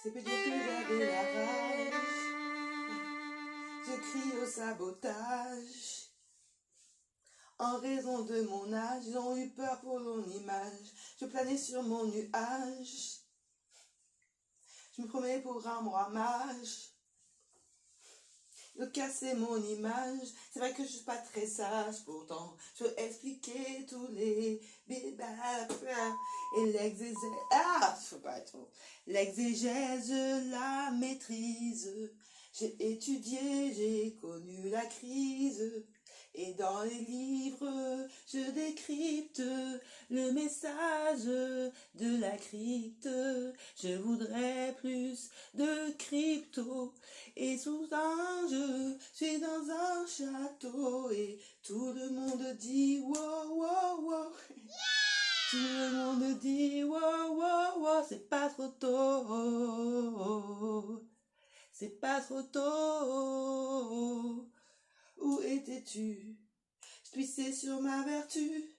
C'est peut dire que j'avais la rage. Je crie au sabotage. En raison de mon âge, ils ont eu peur pour mon image. Je planais sur mon nuage. Je me promets pour un roi mage. De casser mon image. C'est vrai que je suis pas très sage, pourtant je veux expliquer tous les et l'exégèse. Ah, faut pas trop. L'exégèse, je la maîtrise. J'ai étudié, j'ai connu la crise. Et dans les livres, je décrypte le message de la crypte. Je voudrais plus de crypto. Et soudain, je suis dans un château. Et tout le monde dit wow, wow, wow. Tout le monde dit wow, wow, wow. C'est pas trop tôt. C'est pas trop tôt. Où étais-tu? Je puissais sur ma vertu,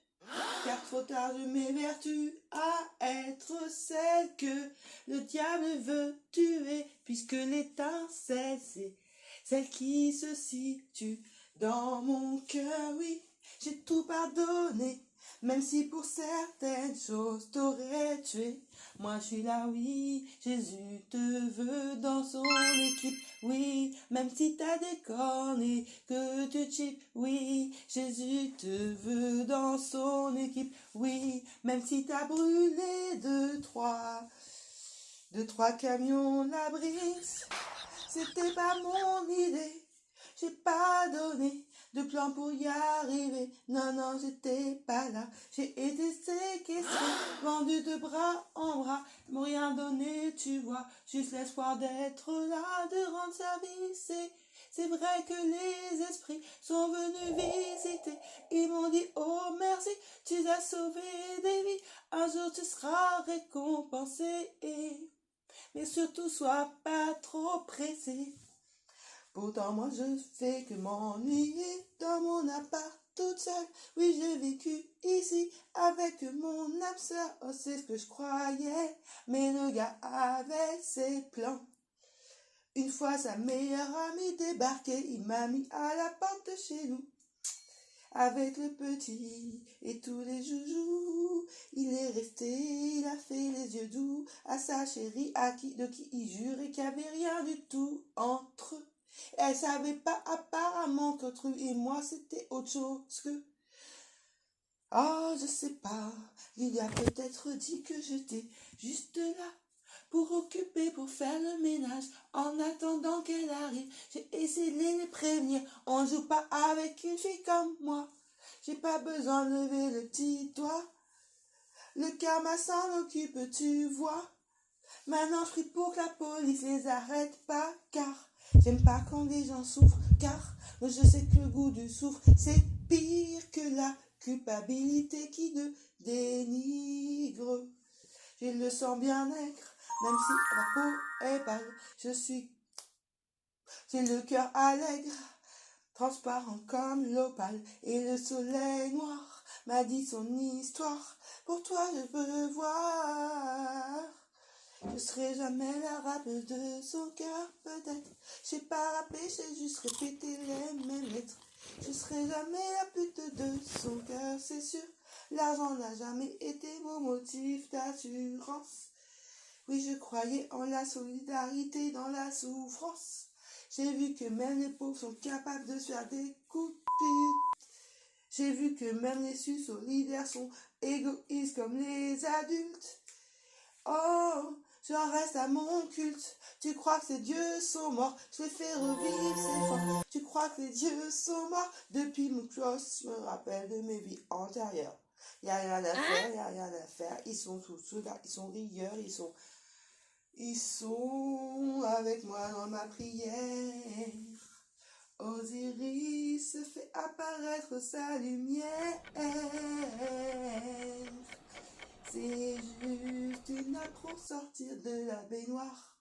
car trop tard je m'évertue à être celle que le diable veut tuer, puisque l'étincelle c'est celle qui se situe dans mon cœur. Oui, j'ai tout pardonné, même si pour certaines choses t'aurais tué. Moi je suis là, oui, Jésus te veut dans son équipe. Oui, même si t'as des cornes et que tu chips. Oui, Jésus te veut dans son équipe. Oui, même si t'as brûlé deux, trois camions la brise. C'était pas mon idée. J'ai pas donné de plan pour y arriver. Non, non, j'étais pas là. J'ai été séquestré, vendu de bras en bras. Ils m'ont rien donné, tu vois. Juste l'espoir d'être là, de rendre service. C'est vrai que les esprits sont venus visiter. Ils m'ont dit, oh merci, tu as sauvé des vies. Un jour tu seras récompensé. Mais surtout, sois pas trop pressé. Pourtant moi je fais que m'ennuyer dans mon appart toute seule. Oui, j'ai vécu ici avec mon âme sœur. Oh, c'est ce que je croyais, mais le gars avait ses plans. Une fois sa meilleure amie débarquée, il m'a mis à la porte de chez nous. Avec le petit et tous les joujoux, il est resté, il a fait les yeux doux à sa chérie, de qui il jurait qu'il n'y avait rien du tout entre eux. Elle savait pas apparemment qu'entre lui et moi c'était autre chose que... Ah, je sais pas, il a peut-être dit que j'étais juste là pour occuper, pour faire le ménage, en attendant qu'elle arrive. J'ai essayé de les prévenir, on joue pas avec une fille comme moi. J'ai pas besoin de lever le petit doigt, le karma s'en occupe, tu vois. Maintenant je prie pour que la police les arrête pas, car j'aime pas quand les gens souffrent, car moi je sais que le goût du souffre, c'est pire que la culpabilité qui te dénigre. J'ai le sang bien nègre, même si la peau est pâle, j'ai le cœur allègre, transparent comme l'opale, et le soleil noir m'a dit son histoire. Pour toi je peux voir. Je serai jamais la rappeuse de son cœur, peut-être. J'ai pas rappé, j'ai juste répété les mêmes lettres. Je serai jamais la pute de son cœur, c'est sûr. L'argent n'a jamais été mon motif d'assurance. Oui, je croyais en la solidarité dans la souffrance. J'ai vu que même les pauvres sont capables de se faire des coups de pute. J'ai vu que même les solidaires sont égoïstes comme les adultes. Oh, j'en reste à mon culte. Tu crois que ces dieux sont morts? Je les fais revivre, c'est fort. Tu crois que les dieux sont morts? Depuis mon cross, je me rappelle de mes vies antérieures. Y'a rien à faire, y'a rien à faire. Ils sont tous là, ils sont rieurs, ils sont avec moi dans ma prière. Osiris fait apparaître sa lumière. C'est juste une nappe pour sortir de la baignoire.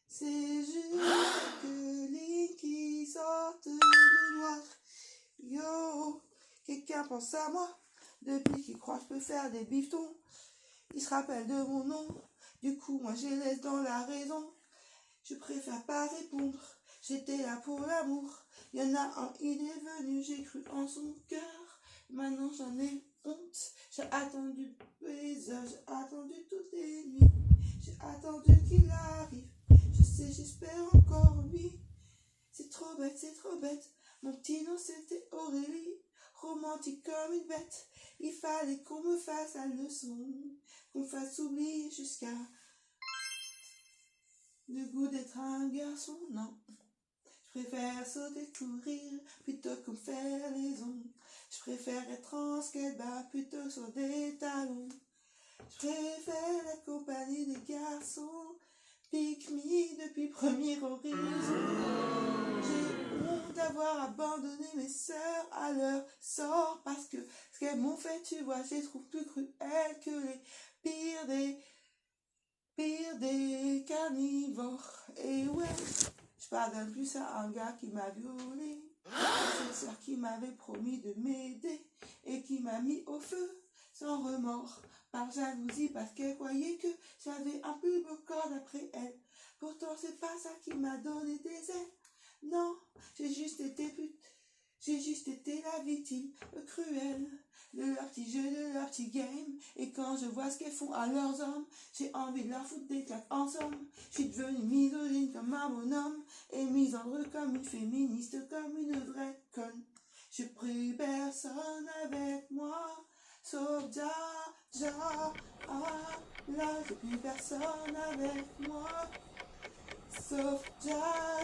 C'est juste que Linky sorte de noir. Yo, quelqu'un pense à moi depuis qu'il croit que je peux faire des bifetons. Il se rappelle de mon nom. Du coup, moi je laisse dans la raison. Je préfère pas répondre, j'étais là pour l'amour. Y'en a un, il est venu, j'ai cru en son cœur. Maintenant j'en ai honte, j'ai attendu baiser, j'ai attendu toutes les nuits. J'ai attendu qu'il arrive, je sais, j'espère encore lui. C'est trop bête, mon petit nom c'était Aurélie. Romantique comme une bête, il fallait qu'on me fasse la leçon, qu'on fasse oublier jusqu'à le goût d'être un garçon. Non, je préfère sauter, courir, plutôt que me faire les ongles. Je préfère être en skateboard plutôt sur des talons. Je préfère la compagnie des garçons, pick me depuis premier horizon. J'ai honte d'avoir abandonné mes sœurs à leur sort, parce que ce qu'elles m'ont fait, tu vois, je les trouve plus cruelles que les pires des carnivores. Et ouais, je pardonne plus à un gars qui m'a violé, cette sœur qui m'avait promis de m'aider et qui m'a mis au feu sans remords, par jalousie, parce qu'elle croyait que j'avais un plus beau corps d'après elle. Pourtant c'est pas ça qui m'a donné des ailes. Non, j'ai juste été la victime cruelle de leur petit jeu, de leur petit game. Et quand je vois ce qu'elles font à leurs hommes, j'ai envie de leur foutre des claques en somme. Je suis devenue misogyne comme un bonhomme, et misandre comme une féministe, comme une vraie conne. J'ai pris personne avec moi, sauf là, j'ai plus personne avec moi, sauf là.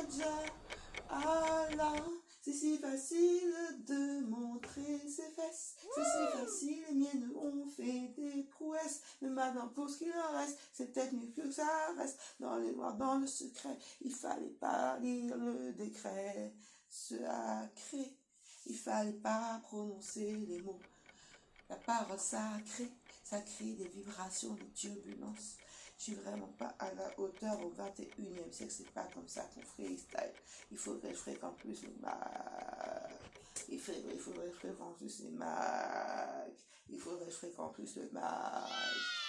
C'est si facile de montrer ses fesses, c'est si facile, les miennes ont fait des prouesses. Mais maintenant pour ce qu'il en reste, c'est peut-être mieux que ça reste dans les noirs, dans le secret. Il fallait pas lire le décret sacré, il fallait pas prononcer les mots. La parole sacrée, ça crée des vibrations, des turbulences. Je suis vraiment pas à la hauteur au 21e siècle, c'est pas comme ça qu'on freestyle. Il faudrait que je fréquente plus le Mac. Il faudrait que je fréquente plus les Mac. Il faudrait que je fréquente plus le Mac.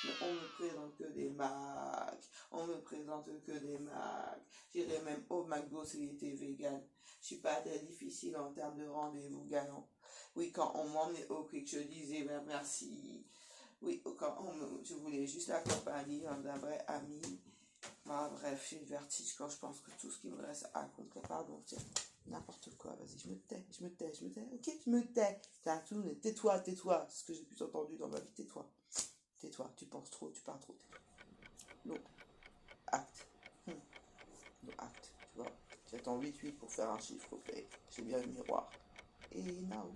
Mais on me présente que des Mac. On me présente que des Mac. J'irais même au McDo s'il était vegan. Je suis pas très difficile en termes de rendez-vous galant. Oui, quand on m'emmenait au quick, je disais ben, merci. Oui, je voulais juste la compagnie d'un vrai ami. Bah, bref, j'ai le vertige quand je pense que tout ce qui me reste à accomplir. Pardon, tiens, n'importe quoi, vas-y, je me tais, ok, je me tais. Tais-toi, c'est ce que j'ai plus entendu dans ma vie, tais-toi, tu penses trop, tu parles trop, tais-toi. Donc, acte. Donc, acte, tu vois. J'attends 8-8 pour faire un chiffre, ok. J'ai bien le miroir. Et now.